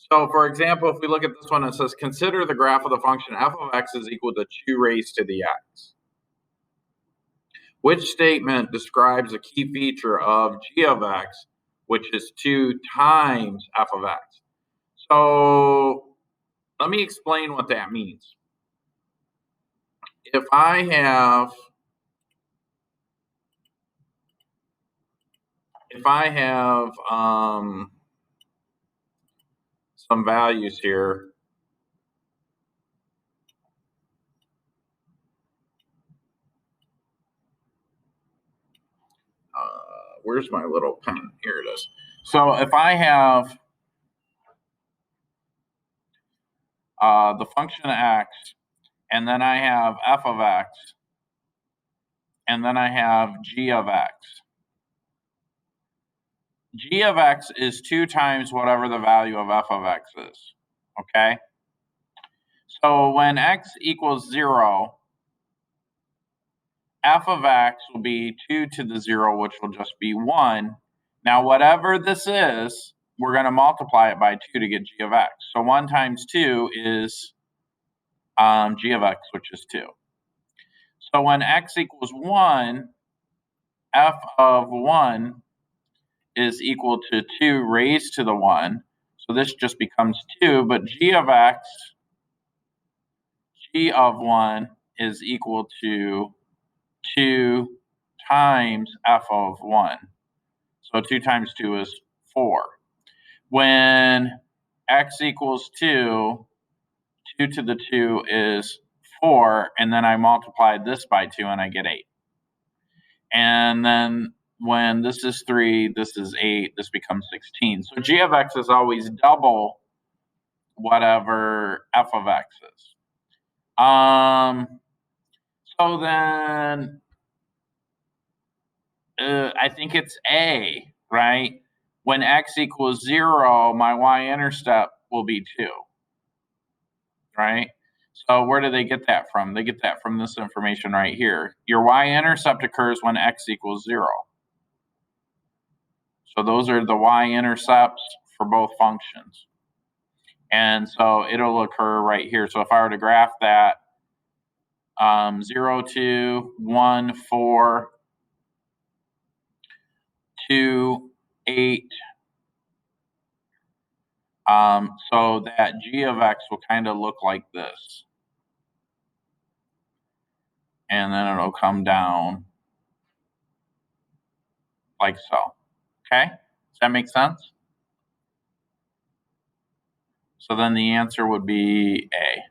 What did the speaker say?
So for example, if we look at this one, it says consider the graph of the function f of x is equal to 2 raised to the x. Which statement describes a key feature of g of x, which is 2 times f of x? So let me explain what that means. If I have some values here, where's my little pen? Here it is. So if I have the function x, and then I have f of x, and then I have g of x. G of x is 2 times whatever the value of f of x is, okay? So when x equals 0, f of x will be 2 to the 0, which will just be 1. Now, whatever this is, we're going to multiply it by 2 to get g of x. So 1 times 2 is g of x, which is 2. So when x equals 1, f of 1 is equal to 2 raised to the 1. So this just becomes 2, but g of x, g of 1 is equal to 2 times f of 1. So 2 times 2 is 4. When x equals 2, 2 to the 2 is 4, and then I multiplied this by 2 and I get 8. And then when this is 3, this is 8, this becomes 16. So g of x is always double whatever f of x is. So then I think it's A, right? When x equals 0, my y-intercept will be 2, right? So where do they get that from? They get that from this information right here. Your y-intercept occurs when x equals 0. So those are the y-intercepts for both functions. And so it'll occur right here. So if I were to graph that, 0, 2, 1, 4, 2, 8. So that g of x will kind of look like this. And then it'll come down like so. Okay? Does that make sense? So then the answer would be A.